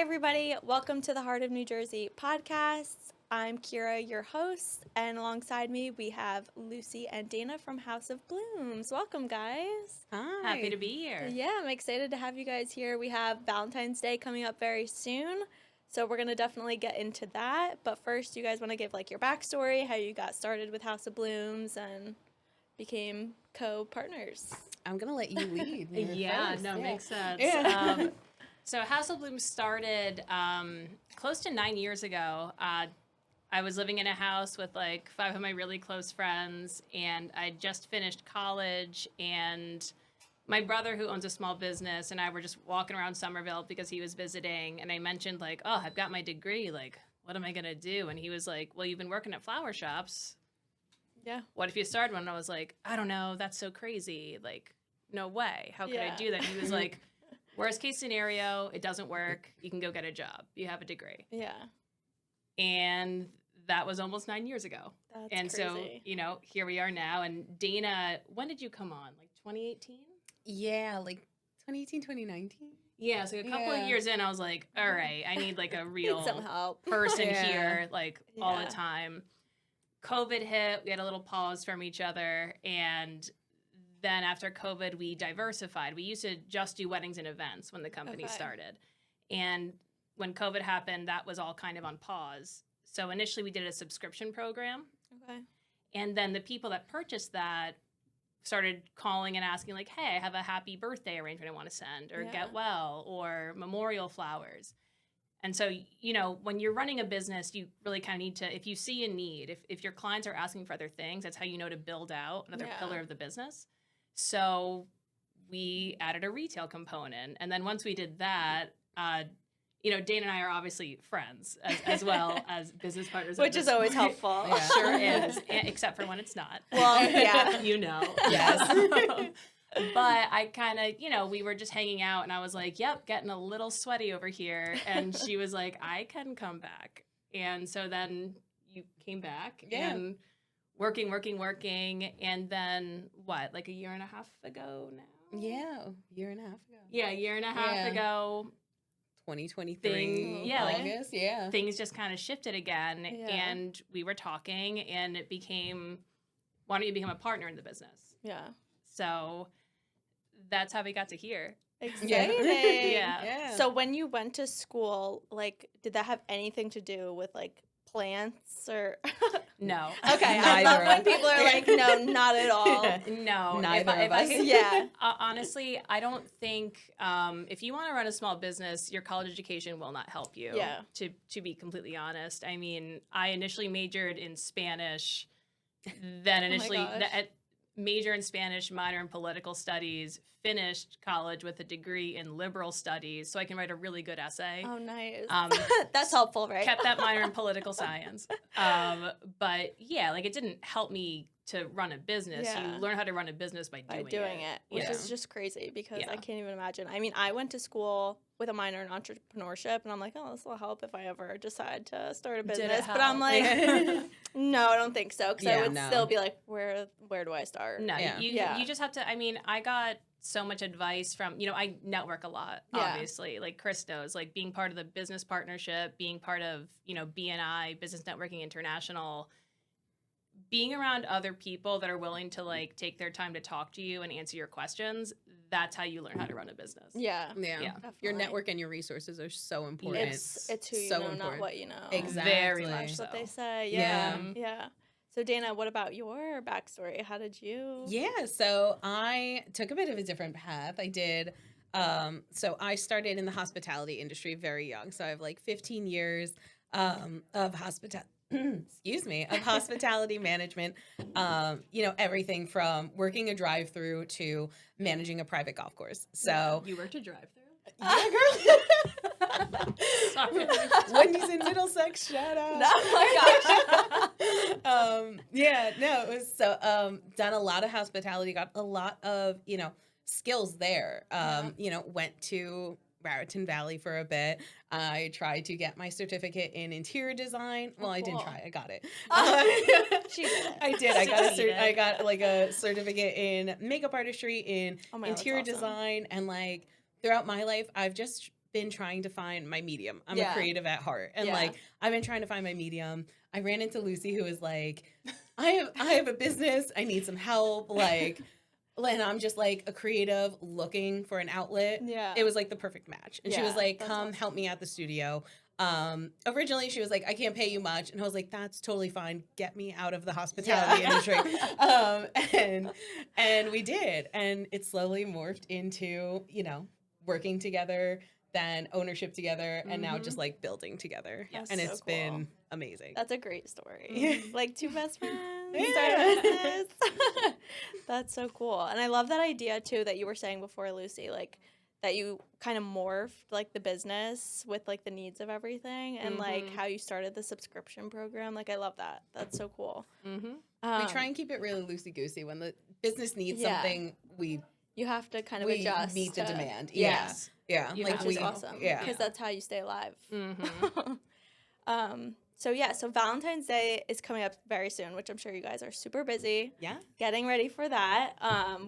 everybody. Welcome to the Heart of New Jersey podcast. I'm Kira, your host, and alongside me we have Lucy and Dana from House of Blooms. Welcome, guys. Hi. Happy to be here. Yeah, I'm excited to have you guys here. We have Valentine's Day coming up very soon, so we're going to definitely get into that. But first, you guys want to give like your backstory, how you got started with House of Blooms and became co-partners. I'm going to let you lead. Makes sense. Yeah. So House of Bloom started close to 9 years ago. I was living in a house with like 5 of my really close friends, and I just finished college, and my brother, who owns a small business, and I were just walking around Somerville because he was visiting, and I mentioned like, oh, I've got my degree, like, what am I going to do? And he was like, well, you've been working at flower shops. Yeah. What if you started one? And I was like, I don't know, that's so crazy. Like, no way. How could I do that? And he was like, worst case scenario, it doesn't work. You can go get a job. You have a degree. Yeah. And that was almost 9 years ago. That's crazy. So, here we are now. And Dana, when did you come on? Like 2018? Yeah, like 2018, 2019. Yeah, so a couple of years in, I was like, all right, I need like a real Need some help. person here, like all the time. COVID hit, we had a little pause from each other, and then after COVID, we diversified. We used to just do weddings and events when the company started. And when COVID happened, that was all kind of on pause. So initially we did a subscription program. Okay. And then the people that purchased that started calling and asking like, hey, I have a happy birthday arrangement I want to send, or get well, or memorial flowers. And so, when you're running a business, you really kind of need to, if you see a need, if your clients are asking for other things, that's how you know to build out another pillar of the business. So we added a retail component. And then once we did that, Dana and I are obviously friends as well as business partners. Which is always helpful. Yeah. Sure is, except for when it's not. Well, yeah. Yes. But I kind of, we were just hanging out, and I was like, yep, getting a little sweaty over here. And she was like, I can come back. And so then you came back and working. And then like a year and a half ago now? Yeah, year and a half ago. Yeah, a year and a half ago. 2023. August, things just kind of shifted again. Yeah. And we were talking, and it became, why don't you become a partner in the business? Yeah. So that's how we got to here. Exciting. Yeah. So when you went to school, like, did that have anything to do with like plants or? No. Okay. I love when people are like, no, not at all. No. Neither of us. Yeah. Honestly, I don't think if you want to run a small business, your college education will not help you. Yeah. To be completely honest, I mean, I initially majored in Spanish, then initially major in Spanish, minor in political studies, finished college with a degree in liberal studies, so I can write a really good essay. Oh, nice. That's helpful, right? Kept that minor in political science. But yeah, like it didn't help me to run a business. Yeah. You learn how to run a business by doing it. Which is just crazy because I can't even imagine. I mean, I went to school with a minor in entrepreneurship, and I'm like, oh, this will help if I ever decide to start a business. But I'm like, no, I don't think so, because I would still be like, where do I start? No, you just have to. I mean, I got so much advice from, I network a lot, obviously. Like Chris knows, like being part of the business partnership, being part of, BNI, Business Networking International, being around other people that are willing to like take their time to talk to you and answer your questions. That's how you learn how to run a business. Yeah. Your network and your resources are so important. It's who you know, not what you know. Exactly. Very much That's so. what they say. Yeah. So Dana, what about your backstory? How did you? Yeah, so I took a bit of a different path. I did. So I started in the hospitality industry very young. So I have like 15 years of hospitality management. Everything from working a drive-through to managing a private golf course. So you worked a drive-through? Yeah, girl. Sorry. Wendy's in Middlesex, shout out. Oh my gosh. It was so done a lot of hospitality, got a lot of, skills there. Went to Raritan Valley for a bit. I tried to get my certificate in interior design. Well, I didn't try. I got it. She did it. I did. I got like a certificate in makeup artistry, in interior design, and like throughout my life, I've just been trying to find my medium. I'm a creative at heart. And like, I've been trying to find my medium. I ran into Lucy, who was like, I have a business. I need some help. Like, and I'm just like a creative looking for an outlet. Yeah. It was like the perfect match. And she was like, come awesome. help me at the studio. Originally she was like, I can't pay you much. And I was like, that's totally fine. Get me out of the hospitality industry. And we did. And it slowly morphed into, you know, working together, then ownership together, and now just like building together. Yes. And So it's cool. been amazing. That's a great story. Yeah. Like 2 best friends Yeah. started a business. That's so cool. And I love that idea too that you were saying before, Lucy, like that you kind of morphed like the business with like the needs of everything and like how you started the subscription program. Like I love that. That's so cool. We try and keep it really loosey-goosey. When the business needs something, you have to kind of we adjust meet the to, demand. Yes. Yeah. You Like have which is to. awesome. Yeah. Because that's how you stay alive. Mm-hmm. So Valentine's Day is coming up very soon, which I'm sure you guys are super busy. Yeah. Getting ready for that.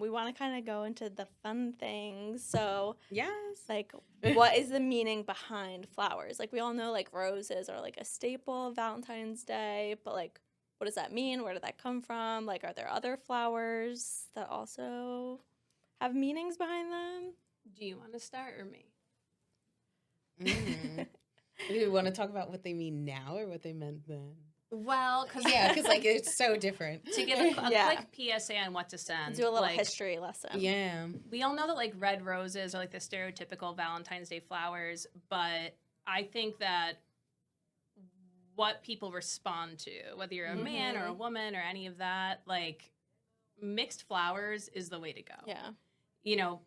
We want to kind of go into the fun things. So, Yes. like, what is the meaning behind flowers? Like, we all know, like, roses are, like, a staple of Valentine's Day. But, like, what does that mean? Where did that come from? Like, are there other flowers that also have meanings behind them? Do you want to start or me? Do you want to talk about what they mean now or what they meant then? Well, because Because like it's so different. to give a quick PSA on what to send, Do a little like, history lesson. Yeah. we all know that like red roses are like the stereotypical Valentine's Day flowers, but I think that what people respond to, whether you're a man or a woman or any of that, like mixed flowers is the way to go. Yeah. You know,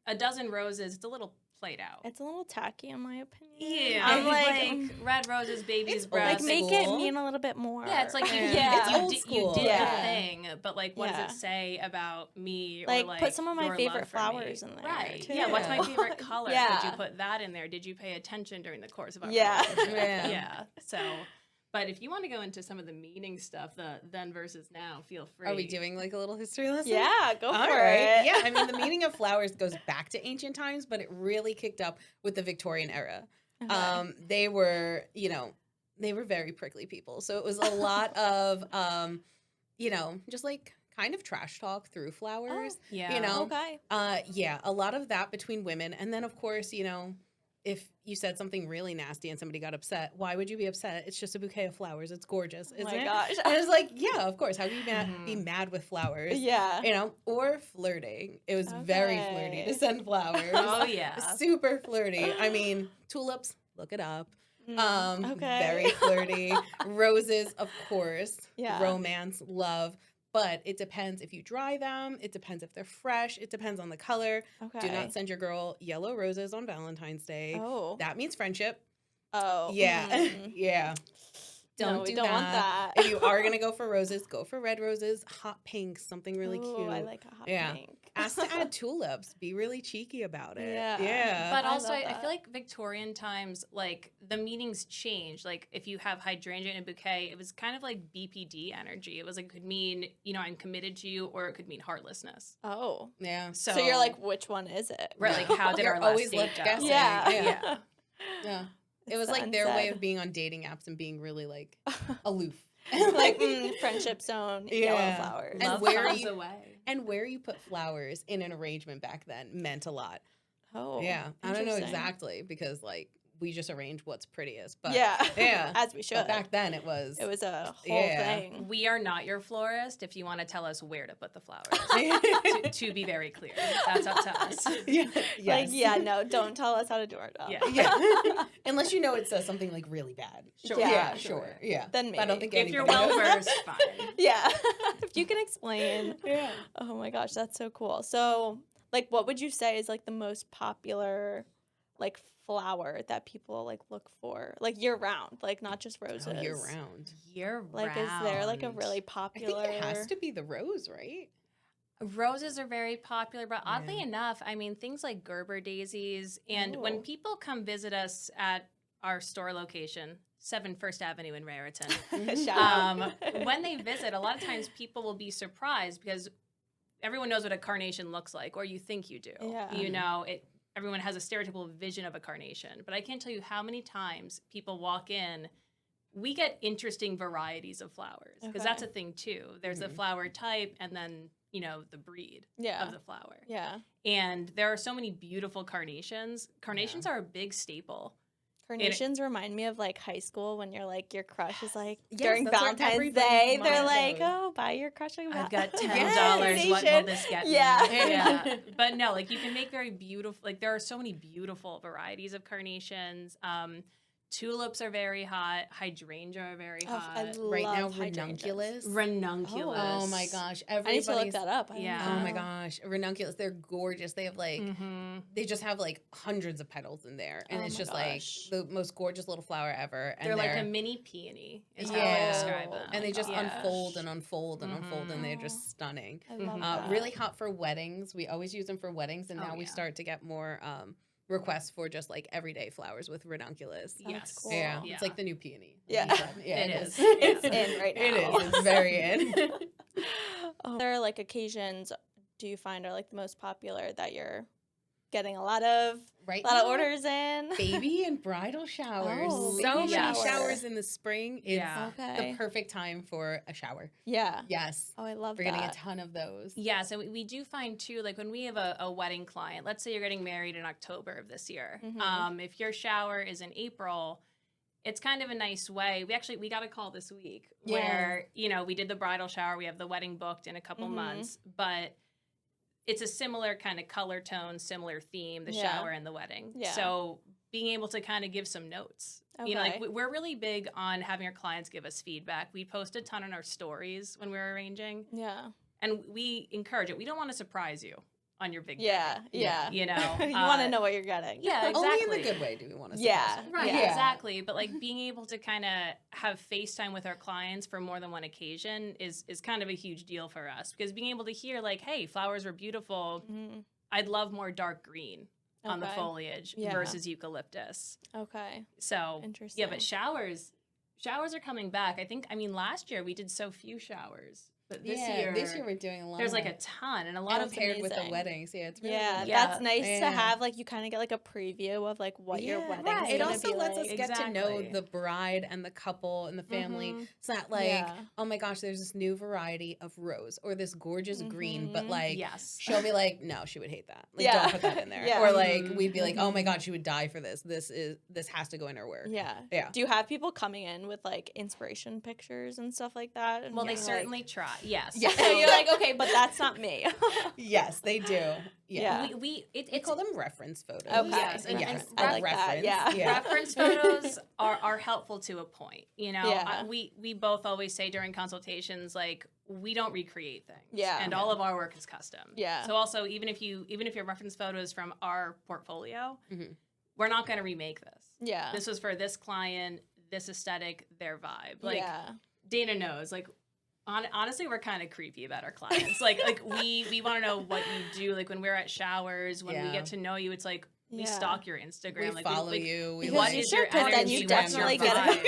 a dozen roses, it's a little played out. It's a little tacky, in my opinion. Yeah, I'm like red roses, baby's It's breath. like, make it school. mean a little bit more. Yeah, it's like you, Yeah. you, It's old did, school. you did Yeah. the thing, but like, what Yeah. does it say about me? Like, or like put some of my your favorite love for me? flowers in there, right? too. Yeah, what's my Yeah. favorite color? Yeah. Did you put that in there? Did you pay attention during the course of our Yeah. relationship? Yeah. Yeah. So, but if you want to go into some of the meaning stuff, the then versus now, feel free. Are we doing like a little history lesson? Yeah, go All for right. it. Yeah, I mean the meaning of flowers goes back to ancient times, but it really kicked up with the Victorian era. Okay. They were, you know, they were very prickly people. So it was a lot of you know, just like kind of trash talk through flowers. Yeah. You know? Okay. Yeah, a lot of that between women. And then of course, you know, if you said something really nasty and somebody got upset, why would you be upset? It's just a bouquet of flowers. It's gorgeous, isn't my it? gosh. And it's like, yeah, of course. How can you be mad with flowers? Yeah. You know, or flirting. It was very Okay. flirty to send flowers. Oh yeah. Super flirty. I mean, tulips, look it up. Okay. Very flirty. Roses, of course. Yeah. Romance, love. But it depends if you dry them. It depends if they're fresh. It depends on the color. Okay. Do not send your girl yellow roses on Valentine's Day. Oh. That means friendship. Oh. Yeah. Mm. Yeah. No, we don't want that. If you are going to go for roses, go for red roses, hot pinks, something really Ooh, cute. I like a hot Yeah. pink. Ask to add tulips. Be really cheeky about it. Yeah. Yeah. But I also, love I that. feel like Victorian times, like the meanings change. Like if you have hydrangea in a bouquet, it was kind of like BPD energy. It was like, it could mean, you know, I'm committed to you, or it could mean heartlessness. Oh. Yeah. So, So you're like, which one is it? right, like how did You're our last always date left go? guessing. Yeah. Yeah. Yeah. It was It's like their way unsaid. of being on dating apps and being really like aloof. like friendship zone, yellow Yeah. flowers. And Love where comes you- away. And where you put flowers in an arrangement back then meant a lot. Oh. Yeah. I don't know interesting. exactly because like we just arrange what's prettiest. But Yeah. Yeah. As we should. But back then it was It was a whole Yeah. thing. We are not your florist if you want to tell us where to put the flowers. to be very clear, that's up to us. Yeah. Like, Yes. yeah, no, don't tell us how to do our job. Yeah. Yeah. Unless you know it says something like really bad. Sure. Yeah, Sure. Yeah. Then But I don't maybe. think If you're anybody well knows. versed, fine. Yeah. If you can explain. Yeah. Oh my gosh, that's so cool. So, like, what would you say is like the most popular, like, flower that people like look for, like year round, like not just roses? Oh, year round. Year Like, is there like a round. really I popular? think it has to be the rose, right? Roses are very popular, but oddly Yeah. enough, I mean, things like Gerber daisies, and when Oh. people come visit us at our store location, 7 First Avenue in Raritan, Shout out. when they visit, a lot of times people will be surprised because everyone knows what a carnation looks like, or you think you do. Yeah. You know, everyone has a stereotypical vision of a carnation, but I can't tell you how many times people walk in. We get interesting varieties of flowers because Okay. that's a thing too. There's the flower type and then, you know, the breed Yeah. of the flower. Yeah. And there are so many beautiful carnations. Carnations are a big staple. Carnations remind me of like high school when you're like your crush is like Yes, during that's where Valentine's everybody's Day they're mind like, goes. oh, buy your crush a I've got $10. Yes. What will this get me? Yeah. Yeah. But no, like you can make very beautiful, like there are so many beautiful varieties of carnations. Tulips are very hot. Hydrangea are very Oh, hot. I Right now, love hydrangeas. ranunculus. Ranunculus. Oh my gosh, I need to everybody's. look that up. I don't Yeah. Oh my know. gosh, ranunculus. They're gorgeous. They have like they just have like hundreds of petals in there, and Oh it's my just gosh. like the most gorgeous little flower ever. And They're like a mini peony, is how I Yeah. describe them. and they just gosh. unfold and unfold and unfold, and they're Aw. just stunning. I love Mhm. that. Really hot for weddings. We always use them for weddings, and Oh, now we yeah. start to get more requests for just like everyday flowers with ranunculus. That's Yes. cool. Yeah, Yeah. it's like the new peony. Yeah. Like you said. Yeah, It is. It's Yeah. in right now. It is. It's very in. There are like occasions do you find are like the most popular that you're getting a lot of Right. a lot of now, orders in? Baby and bridal showers. Oh, So baby many shower. showers in the spring. It's Yeah. Okay. the perfect time for a shower. Yeah. Yes. Oh, I love We're getting a that. ton of those. Yeah, so we do find too, like when we have a wedding client, let's say you're getting married in October of this year. Mhm. If your shower is in April, it's kind of a nice way. We got a call this week Yeah. where, you know, we did the bridal shower, we have the wedding booked in a couple Mhm. months, but it's a similar kind of color tone, similar theme, the Yeah. shower and the wedding. Yeah. So being able to kind of give some notes. You know, like Okay. we're really big on having our clients give us feedback. We post a ton on our stories when we're arranging. Yeah. And we encourage it. We don't want to surprise you on your big Yeah. day. Yeah. You know, you want to know what you're getting. Yeah, exactly. Only in the good way do we want to Yeah. surprise you. Right, Yeah. exactly. But like being able to kind of have FaceTime with our clients for more than one occasion is kind of a huge deal for us because being able to hear like, hey, flowers were beautiful. Mhm. I'd love more dark green on the Okay. foliage Yeah. versus eucalyptus. Okay. So Interesting. yeah, but showers are coming back. I mean, last year we did so few showers, but this year we're doing a lot. there's like a ton and a lot And of it's paired with the amazing. weddings. Yeah, it's really Yeah, good. Yeah. that's nice to Yeah. have. Like, you kind of get like a preview of like what your Yeah, wedding's right. gonna It also be lets like. us get to know Exactly. the bride and the couple and the family. Mhm. It's not like, Yeah. oh my gosh, there's this new variety of rose or this gorgeous green, but Mhm. like, Yes. she'll be like, no, she would hate that. Like, Yeah. don't put that in there. Yeah. Or like, Mhm. we'd be like, oh my Mhm. god, she would die for this. This has to go in her work. Yeah. Yeah. Do you have people coming in with like inspiration pictures and stuff like that? And Well, they you're like- certainly try. Yes. Yeah. So you're like, okay, but that's not me. Yes, they do. Yeah. Yeah. We We it's call them reference photos. Okay. Yes, and- Yes. and I like that. reference. Yeah. reference photos are helpful to a point. You know, Yeah. we both always say during consultations like we don't recreate things. Yeah. And all of our work is custom. Yeah. So also even if your reference photo is from our portfolio, Mhm. we're not going to remake this. Yeah. This was for this client, this aesthetic, their vibe. Like yeah. Dana knows, like honestly, we're kind of creepy about our clients. like we want to know what you do. Like when we're at showers, when we Yeah. get to know you, it's like we Yeah. stalk your Instagram. We like follow we, you. We Because what you is should, your 'cause then energy? you What's your definitely get vibe?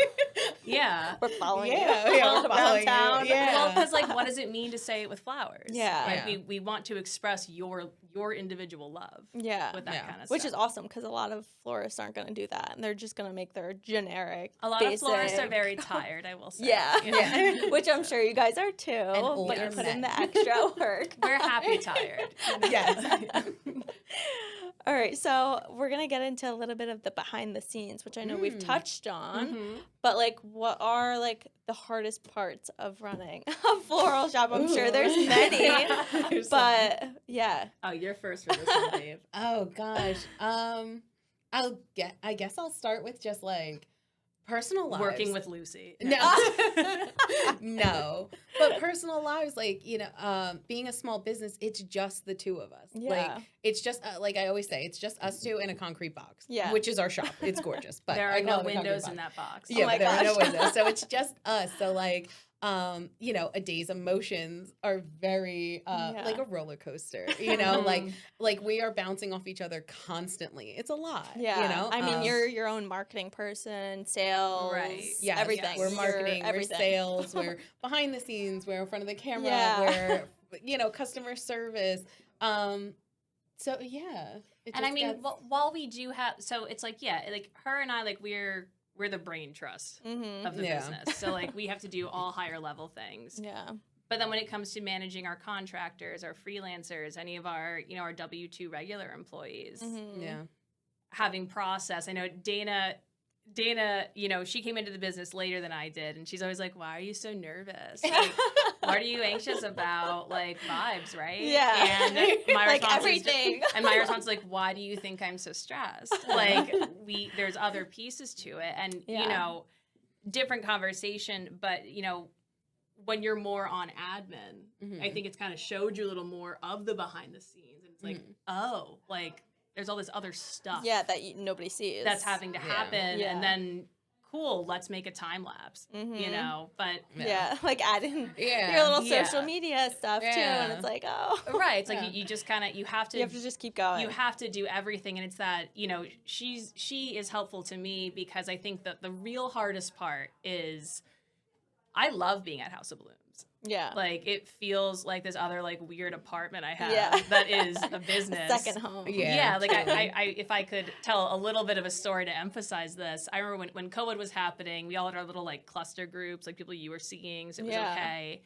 Yeah. We're following Yeah, you. yeah, we're around following you. town. Yeah. Well, because like, what does it mean to say it with flowers? Yeah. Like Yeah. we want to express your individual love Yeah. with that Yeah. kind of Which stuff. is awesome because a lot of florists aren't going to do that. And they're just going to make their generic. A lot basic. of florists are very tired, I will say. Yeah. Yeah. Which I'm sure you guys are too. But you older put in men. the extra work. We're happy tired. Yes. All right. So we're going to get into a little bit of the behind the scenes, which I know we've touched on. Mhm. But like, what are like the hardest parts of running a floral shop? I'm sure Ooh. there's many. There's But yeah. Oh, you're first for this one, Dave. Oh gosh. I guess I'll start with just like personal lives. Working with Lucy. No. No. But personal lives, like, being a small business, it's just the two of us. Yeah. Like, it's just, like I always say, it's just us two in a concrete box. Yeah. Which is our shop. It's gorgeous. But There I are call no it a concrete windows box. in that box. Yeah, Oh my but there are no gosh. windows. So it's just us. So like, a day's emotions are very like a roller coaster. Like we are bouncing off each other constantly. It's a lot. Yeah. I mean, you're your own marketing person, sales, Right. Yes, everything. We're You're marketing, we're everything. sales, we're behind the scenes, we're in front of the camera, Yeah. we're customer service. So yeah. And I mean, while we do have, so it's like, yeah, like her and I, like we're the brain trust of the business. So like we have to do all higher level things. Yeah. But then when it comes to managing our contractors, our freelancers, any of our, our W-2 regular employees, having process. I know Dana, she came into the business later than I did, and she's always like, "Why are you so nervous? Like, what are you anxious about? Like vibes, right?" Yeah. And my like response everything. my response is like, "Why do you think I'm so stressed? Like, there's other pieces to it, and different conversation, but when you're more on admin, I think it's kind of showed you a little more of the behind the scenes, and it's like, oh, like." There's all this other stuff. Yeah, that nobody sees. That's having to happen. Yeah. And then, cool, let's make a time lapse, But... Yeah, like add in your little social media stuff, too. And it's like, oh. Right. It's like you just kind of, you have to just keep going. You have to do everything. And it's that, she is helpful to me because I think that the real hardest part is I love being at House of Blooms. Yeah. Like, it feels like this other, like, weird apartment I have that is a business. A second home. Yeah. Like, I if I could tell a little bit of a story to emphasize this, I remember when COVID was happening, we all had our little, like, cluster groups, like, people you were seeing, so it was okay.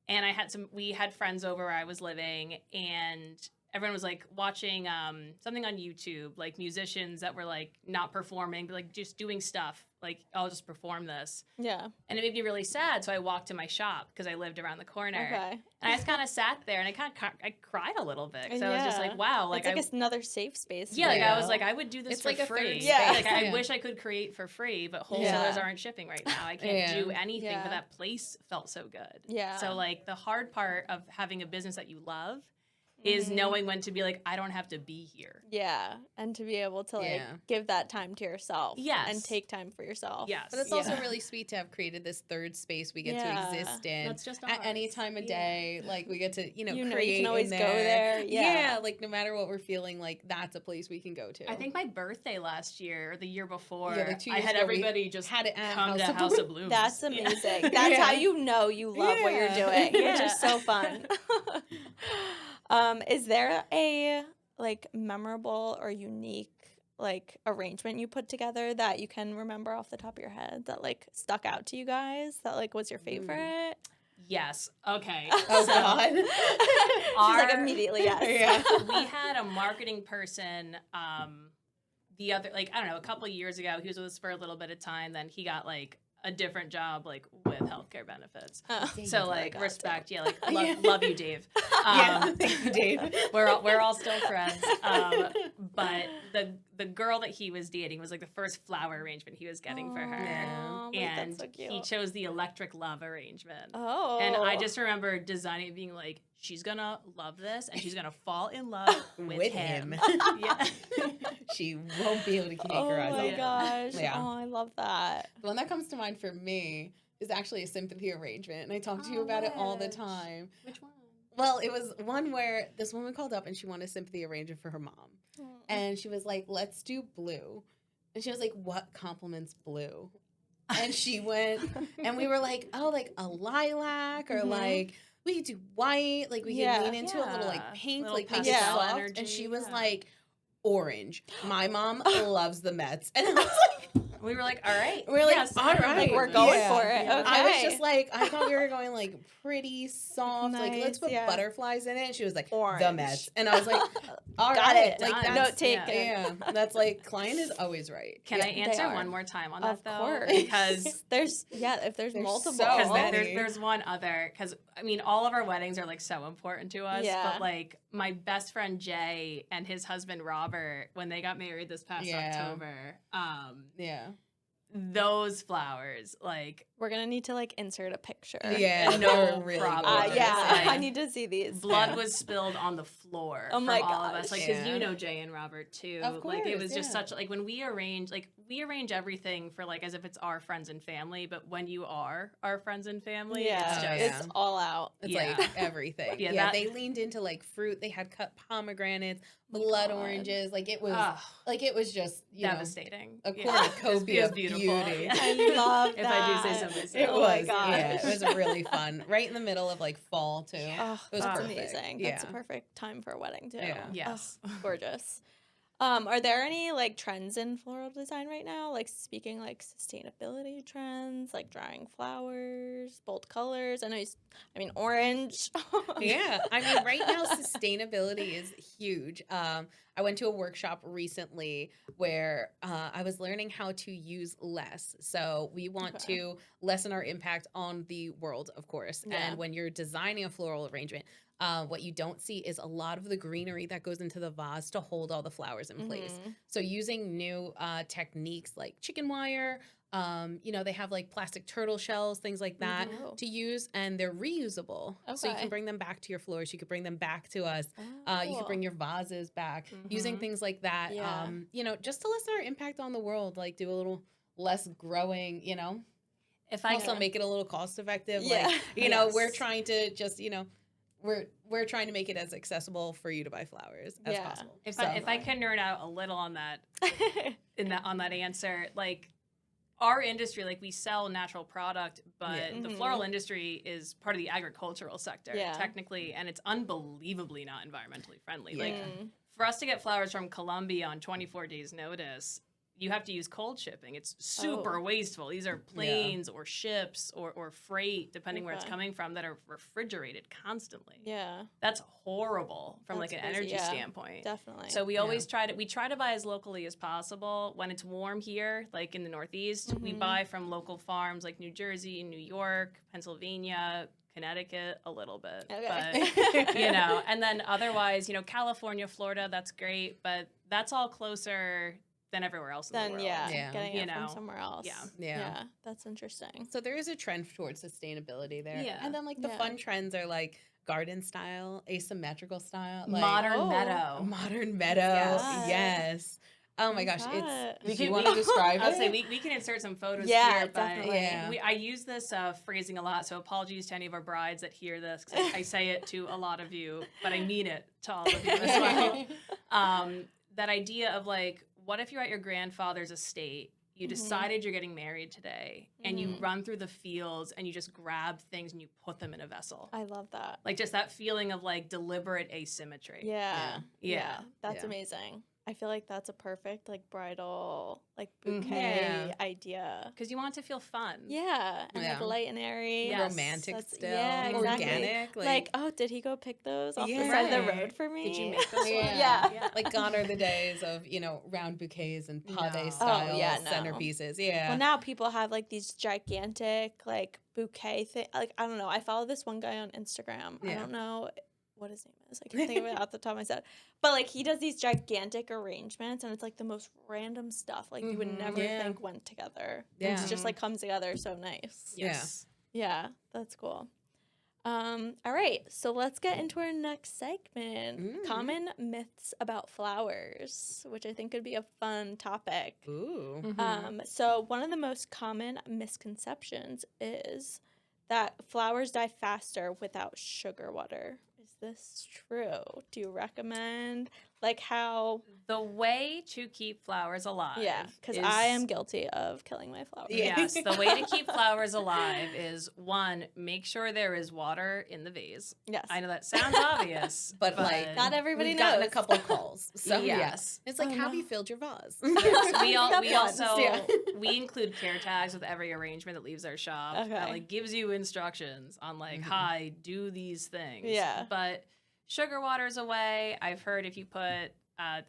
And we had friends over where I was living, and everyone was, like, watching something on YouTube, like, musicians that were, like, not performing, but, like, just doing stuff. Like, I'll just perform this. Yeah. And it made me really sad, so I walked to my shop because I lived around the corner. Okay. And I just kind of sat there, and I cried a little bit. So I was just like, wow. Like, it's like another safe space. Yeah, like, I was like, I would do this for like free. Yeah. Like, I wish I could create for free, but wholesalers aren't shipping right now. I can't do anything, but that place felt so good. Yeah. So, like, the hard part of having a business that you love is knowing when to be like, I don't have to be here. Yeah. And to be able to like give that time to yourself. Yes. And take time for yourself. Yes. But it's also really sweet to have created this third space we get to exist in. That's just at any time of day. Like we get to, create you can always in go there. Yeah. Like no matter what we're feeling, like that's a place we can go to. I think my birthday last year or the year before, like 2 years I had ago, everybody just come to House of Blooms. That's amazing. That's how you know you love what you're doing, which is so fun. Is there a like memorable or unique like arrangement you put together that you can remember off the top of your head that like stuck out to you guys that like was your favorite? Yes. Okay. Oh God. She's like immediately yes. We had a marketing person the other like I don't know a couple of years ago. He was with us for a little bit of time. Then he got like a different job like with healthcare benefits. So like respect, love you, Dave. Thank you, Dave. We're all still friends. But the girl that he was dating was like the first flower arrangement he was getting for her. And so he chose the electric love arrangement. Oh. And I just remember designing it being like, she's gonna love this and she's gonna fall in love with him. Yeah. She won't be able to keep her eyes on him. Oh my gosh. Yeah. Oh, I love that. The one that comes to mind for me is actually a sympathy arrangement. And I talk to you about it all the time. Which one? Well, it was one where this woman called up and she wanted a sympathy arrangement for her mom. And she was like, let's do blue. And she was like, what compliments blue? And she went, and we were like, oh, like a lilac or like, we could do white. Like we could lean into a little like pink, little like make it soft. Energy, and she was like, orange. My mom loves the Mets. And I was like, we were like, all right. We were like, all right. Like, we're going for it. Okay. I was just like, I thought we were going like pretty soft. Nice, like, let's put butterflies in it. And she was like, orange. The Mets. And I was like, all got right. it. Like, Note taken. Yeah. That's like, client is always right. Can I answer one more time on that, of though? Course. Because if there's multiple. So there's one other. Because, I mean, all of our weddings are like so important to us. Yeah. But like, my best friend Jay and his husband Robert, when they got married this past October, those flowers, like, we're gonna need to like insert a picture. Yeah, no really problem. I need to see these. Blood was spilled on the floor. Oh my all gosh. of us, like, because you know Jay and Robert too. Of course, like, it was just such like when we arrange everything for like as if it's our friends and family, but when you are our friends and family, it's all out. It's like everything. They leaned into like fruit. They had cut pomegranates, blood oranges. Like it was just devastating. A cornucopia of beauty. I love that. If I do say so myself. It was. Yeah, it was really fun. Right in the middle of like fall too. Oh, it was that's perfect. amazing. That's a perfect time for a wedding too. Yeah. Yes. Oh, gorgeous. Are there any like trends in floral design right now? Like speaking like sustainability trends, like drying flowers, bold colors. I mean orange. Yeah, I mean, right now sustainability is huge. I went to a workshop recently where I was learning how to use less. So we want Okay. to lessen our impact on the world, of course. Yeah. And when you're designing a floral arrangement, what you don't see is a lot of the greenery that goes into the vase to hold all the flowers in place. Mhm. So using new techniques like chicken wire, they have like plastic turtle shells, things like that Mhm. to use, and they're reusable. So you Okay. can bring them back to your florist. You could bring them back to us. Oh, You could cool. bring your vases back, using Mhm. things like that. Yeah. Just to lessen our impact on the world, like do a little less growing, If I also Yeah. make it a little cost effective. Yeah. Like, we're Yes. trying to just, we're trying to make it as accessible for you to buy flowers as Yeah. possible. if So, I can nerd out a little on that on that answer, like our industry, like we sell natural product, but Yeah. the Mhm. floral industry is part of the agricultural sector Yeah. technically, and it's unbelievably not environmentally friendly. Yeah. Like Mm. for us to get flowers from Colombia on 24 days notice, you have to use cold shipping. It's super Oh. wasteful. These are planes or ships or freight, depending where it's Okay. coming from, that are refrigerated constantly. Yeah, That's horrible from That's like an crazy, energy yeah. standpoint. definitely. So we always try to buy as locally as possible. When it's warm here, like in the Northeast, we Mhm. buy from local farms like New Jersey, New York, Pennsylvania, Connecticut, a little bit. Okay. But, and then otherwise, California, Florida, that's great, but that's all closer than everywhere else in the Then world. Yeah. getting You it from know, somewhere else. yeah. Yeah. That's interesting. So there is a trend towards sustainability there. Yeah. And then like the Yeah. fun trends are like garden style, asymmetrical style, like Modern Oh. meadow. modern meadow. Yes. Yes. Oh my What gosh, is that? do you want to describe I'll it? say we can insert some photos Yeah, here, but definitely. Yeah. I use this phrasing a lot, so apologies to any of our brides that hear this, 'cause I say it to a lot of you, but I mean it to all of you as well. That idea of like, what if you're at your grandfather's estate, you Mhm. decided you're getting married today, and you Mhm. run through the fields and you just grab things and you put them in a vessel. I love that. Like just that feeling of like deliberate asymmetry. Yeah. Yeah. That's Yeah. amazing. I feel like that's a perfect like bridal like Mhm. bouquet Yeah. idea. Because you want it to feel fun. Yeah, and Yeah. like light and airy. Yes. Romantic That's- still, yeah, exactly. organic, Like, oh, did he go pick those off the Yeah. side of the Right. road for me? Did you make those Yeah. ones? Yeah. like gone are the days of round bouquets and pave No. style Oh, yeah, no. centerpieces. Yeah. Well, now people have like these gigantic like bouquet thing. Like I don't know. I follow this one guy on Instagram. I Yeah. don't know what his name is. I can't think of it off the top of my head. But like he does these gigantic arrangements, and it's like the most random stuff. Like you would Mhm. never Yeah. think went together. Yeah. It just like comes together so nice. Yes. Yeah, that's cool. All right, so let's get into our next segment. Mm. Common myths about flowers, which I think could be a fun topic. Ooh. Mhm. So one of the most common misconceptions is that flowers die faster without sugar water. Is this true? Do you recommend like how? The way to keep flowers alive. Yeah, because is- I am guilty of killing my flowers. Yeah. Yes, the way to keep flowers alive is one, make sure there is water in the vase. Yes. I know that sounds obvious, But, like, Not everybody We've knows. gotten a couple calls. So Yeah. yes. It's like, Oh, have no. you filled your vase? Yes, we Step also one. we include care tags with every arrangement that leaves our shop that Okay. like gives you instructions on like, Mhm. hi, do these things. Yeah. But sugar water's away. I've heard if you put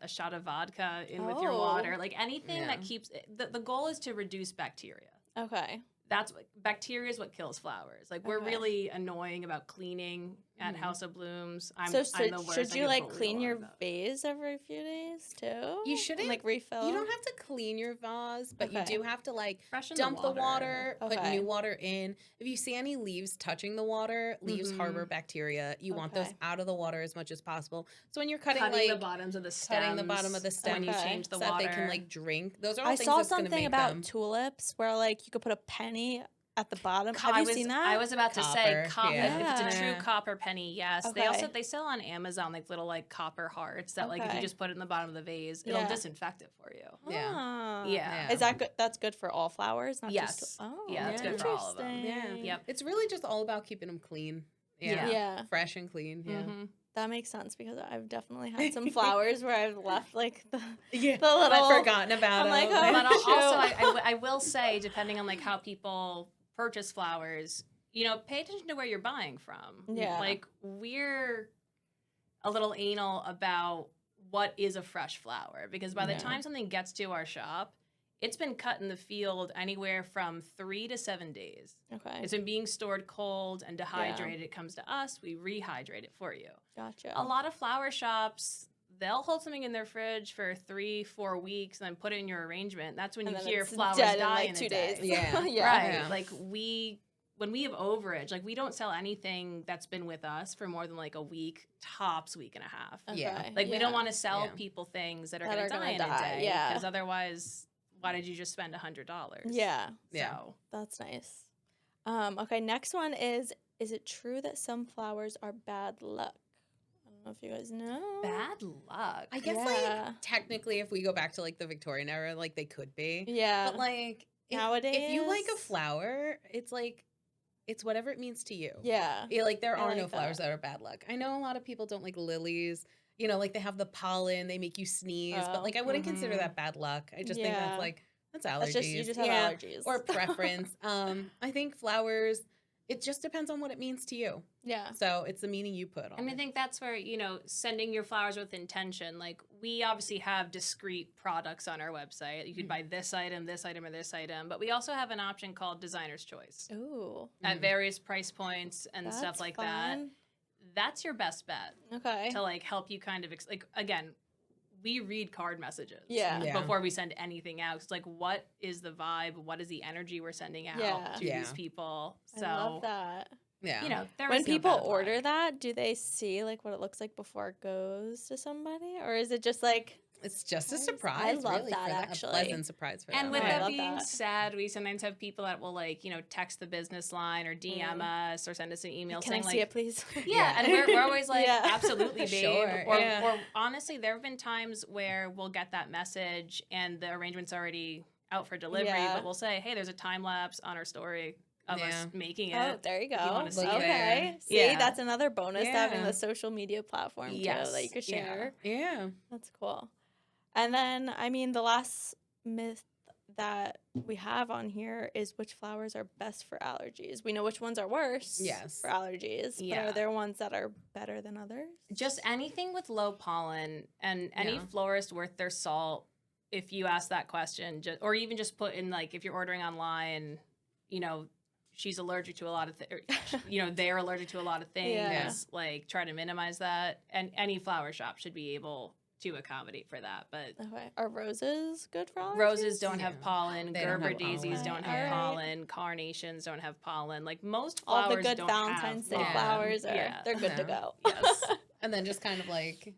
a shot of vodka in with your Oh. water, like anything Yeah. that keeps the goal is to reduce bacteria. Okay. That's what bacteria is what kills flowers. Like we're Okay. really annoying about cleaning at Mhm. House of Blooms. I'm So the worst. should I you get like bullied a clean lot your about it. vase every few days too? You And, shouldn't- like refill. You don't have to clean your vase, but you Okay. do have to like Freshen dump the water, put Okay. new water in. If you see any leaves touching the water, leaves Mhm. harbor bacteria. You want those Okay. out of the water as much as possible. So when you're cutting, Cutting the like bottoms of the stems. cutting the bottom of the stem when you Okay. change the so that water. they can like drink. Those are all I things saw that's going to something make about them tulips where like you could put a penny at the bottom. Have I you was, seen that? I was about to say Copper, copper. yeah. If it's a Yeah. true copper penny, yes. Okay. They sell on Amazon like little like copper hearts that like if you Okay. just put it in the bottom of the vase, it'll Yeah. disinfect it for you. Yeah. Ah. Yeah. Is that good? That's good for all flowers, not Yes. just. Oh, Yeah, that's good for all of them. Yeah. interesting. Yep. It's really just all about keeping them clean. Yeah. Fresh and clean. Yeah. Mm-hmm. That makes sense because I've definitely had some flowers where I've left like the Yeah. the little. I've forgotten about I'm like, them. oh, But shoot. also, I will say, depending on like how people purchase flowers, pay attention to where you're buying from. Yeah. Like we're a little anal about what is a fresh flower because by the time something gets to our shop, it's been cut in the field anywhere from 3 to 7 days. Okay. It's been being stored cold and dehydrated. It comes to us, we rehydrate it for you. Gotcha. A lot of flower shops, they'll hold something in their fridge for 3-4 weeks and then put it in your arrangement. That's when And you then hear it's flowers dead die in like in 2 a days. day. Yeah. Yeah. Right. Yeah. Like when we have overage, like we don't sell anything that's been with us for more than like a week, tops week and a half. Yeah. Okay. Like we don't want to sell Yeah. people things that are That going are to die gonna in a die, day. yeah. Because otherwise, why did you just spend $100? Yeah. Yeah. So That's nice. Okay, next one is it true that some flowers are bad luck? I don't know if you guys know. bad luck. I guess Yeah. like technically, if we go back to like the Victorian era, like they could be. Yeah. But like Nowadays. if you like a flower, it's like it's whatever it means to you. Yeah. Yeah, like there I are like no flowers that. that are bad luck. I know a lot of people don't like lilies. Like they have the pollen, they make you sneeze, Oh, but like I wouldn't consider mhm. that bad luck. I just think Yeah. that's like that's allergies. That's just you just have yeah. allergies. Or preference. I think flowers, it just depends on what it means to you. Yeah. So it's the meaning you put on And I it. think that's where, sending your flowers with intention. Like, we obviously have discrete products on our website. You could buy this item, or this item. But we also have an option called Designer's Choice Ooh. at various price points and stuff That's like that. fun. That's your best bet Okay. to, like, help you kind of, again, we read card messages Yeah. Yeah. before we send anything out. It's like, what is the vibe? What is the energy we're sending out Yeah. to Yeah. these people? So, I love that. Yeah. there When is no people bad order luck. that, do they see like what it looks like before it goes to somebody, or is it just like? It's just a Nice. surprise. I love really, that, for actually. A pleasant surprise for And them. with I that love being that. said, we sometimes have people that will text the business line or DM us or send us an email Can I saying see it, please? yeah, Yeah. and we're always like, Yeah. absolutely, babe. Sure, Or, yeah. or honestly, there have been times where we'll get that message and the arrangement's already out for delivery, Yeah. but we'll say, hey, there's a time lapse on our story of us Yeah. making it. Oh, there you go. you wanna see it. Okay. See, Yeah. that's another bonus to having Yeah. the social media platform too that you could Yes, yeah. share. Yeah. That's cool. And then, I mean, the last myth that we have on here is which flowers are best for allergies. We know which ones are worse Yes. for allergies, but Yeah. are there ones that are better than others? Just anything with low pollen and any Yeah. florist worth their salt, if you ask that question, or even just put in, like, if you're ordering online, she's allergic to a lot of things, they're allergic to a lot of things, Yeah. like, try to minimize that. And any flower shop should be able to accommodate for that. But Okay. Are roses good for allergies? roses don't have Yeah. pollen, They don't Gerber have daisies pollen. don't Okay, have alright. pollen, carnations don't have pollen. Like, most flowers All the good don't Valentine's have Day pollen. flowers are Yeah. they're good to Yeah. go. Yes. And then just kind of like,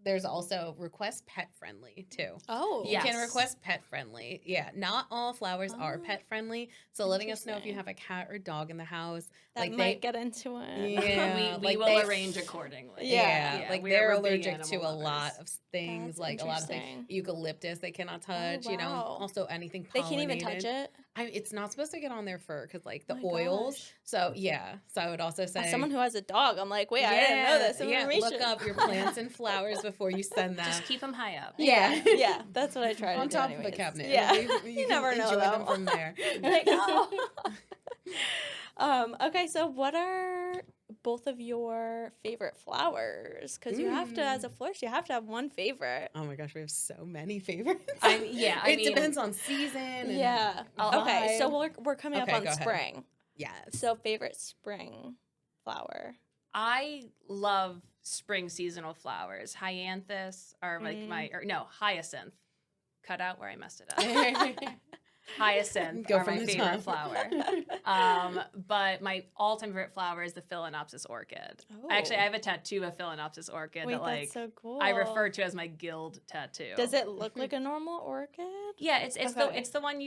there's also request pet friendly too. Oh. You Yes. can request pet friendly. Yeah, not all flowers are Oh, pet friendly. So letting us know if you interesting. have a cat or dog in the house. That like might get into it. Yeah. we like will they- arrange accordingly. Yeah. like we're they're big allergic to animal a lot lovers. of things, That's like a lot of things. interesting. Eucalyptus they cannot touch. wow. Also anything pollinated. They can't even touch it. It's not supposed to get on their fur because like the My oils. gosh. So yeah. So I would also say As someone who has a dog, I'm like, wait, I didn't know this Yeah, information. look up your plants and flowers before you send them. Just keep them high up. Yeah, yeah, that's what I try to on do. top of a anyways. cabinet. Yeah, You you can never know enjoy them though. from there. Like, oh. Okay, so what are both of your favorite flowers? Because you have to, as a florist, you have to have one favorite. Oh my gosh, we have so many favorites. I it mean, depends on season. And Yeah. Okay, so vibe. we're coming Okay, up on go ahead. spring. Yes. So favorite spring flower. I love spring seasonal flowers. Hyanthus are like hyacinth. Cut out where I messed it up. Hyacinth Go are from my the favorite top. flower. But my all-time favorite flower is the Phalaenopsis orchid. Actually, I have a tattoo of Phalaenopsis orchid Wait, that, like, that's so cool. I refer to as my guild tattoo. Does it look like a normal orchid? Yeah, it's Okay. the one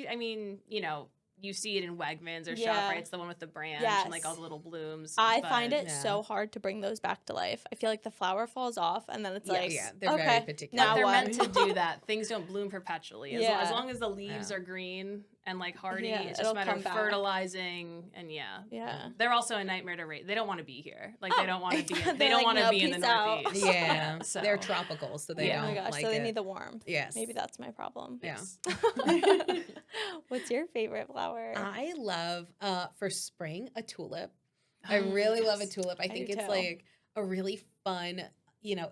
you see it in Wegmans or Yeah. ShopRite. It's the one with the branch and like all the little blooms. I but- find it Yeah. so hard to bring those back to life. I feel like the flower falls off and then it's like, Yeah, they're okay, very particular. now They're what? meant to do that. Things don't bloom perpetually. As Yeah. long as the leaves Yeah. are green and like hardy. Yeah, It's just it'll a matter come of back. fertilizing, and Yeah. they're also a nightmare to raise. They don't want to be here. Like they don't want to be. They They're don't like, want to "No, be in the peace out." Northeast. Yeah, So they're tropical, so they Yeah. Oh my don't gosh, like so they it. need the warmth. Yes. Maybe that's my problem. Yeah. What's your favorite flower? I love for spring a tulip. I really love a tulip. I do think it's too. like a really fun,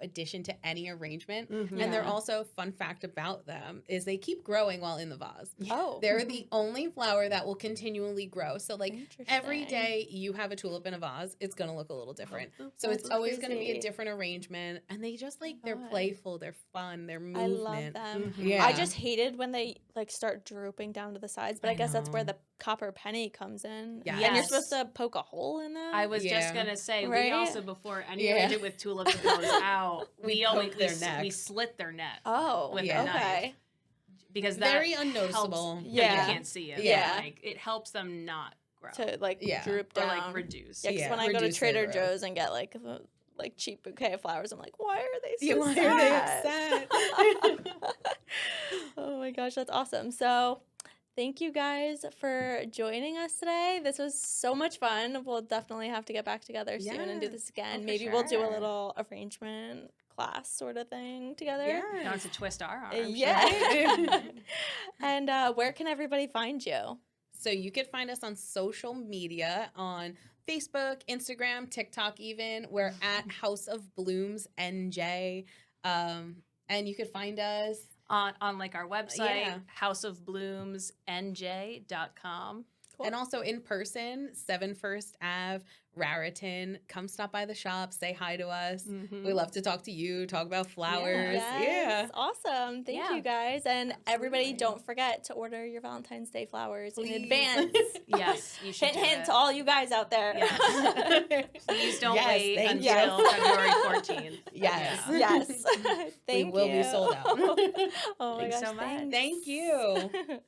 addition to any arrangement. Mhm. And they're Yeah. also, fun fact about them is they keep growing while in the vase. Oh. They're the only flower that will continually grow. So like every Interesting. day you have a tulip in a vase, it's going to look a little different. So That's it's always going to be a crazy. different arrangement. And they just like, they're God. playful, they're fun, they're I movement. love them. Mhm. Yeah. I just hated when they like start drooping down to the sides, but I, I guess that's where know. the copper penny comes in. Yes. And you're Yes. supposed to poke a hole in them. I was Yeah. just gonna say Right? we also before any Yeah. arrangement with tulips goes out, We we always poke their we necks. slit their neck Oh, with Yeah. a knife okay. because that Very helps- unnoticeable. Yeah, Yeah. you can't see it. Yeah. Like, it helps them not grow To like Yeah. droop or down. like reduce. Yeah, because Yeah, when I go to reduce their Trader growth. Joe's and get like the cheap bouquet of flowers, I'm like, why are they so Yeah, why sad? are they upset? Oh my gosh, that's awesome. So thank you guys for joining us today. This was so much fun. We'll definitely have to get back together soon and do Yes. this again. Oh, for Maybe we'll do a sure. little arrangement class sort of thing together. He wants to twist our arms. Yeah. right? And where can everybody find you? So you could find us on social media on Facebook, Instagram, TikTok even. We're at House of Blooms NJ. And you could find us. On like our website, Yeah. houseofbloomsnj.com. Cool. And also in person, 7 First Ave, Raritan. Come stop by the shop, say hi to us. Mhm. We love to talk to you, talk about flowers. Yes, awesome. Thank Yeah. you guys. And everybody, Absolutely. don't forget to order your Valentine's Day flowers Please. in advance. Yes, you should. Hint, do hint it. to all you guys out there. Yes. Please don't Yes, wait thank until you. February 14th. Yes. Yeah. Yes. We Thank will you. be sold out. Oh my Thanks gosh, so much. Thank you.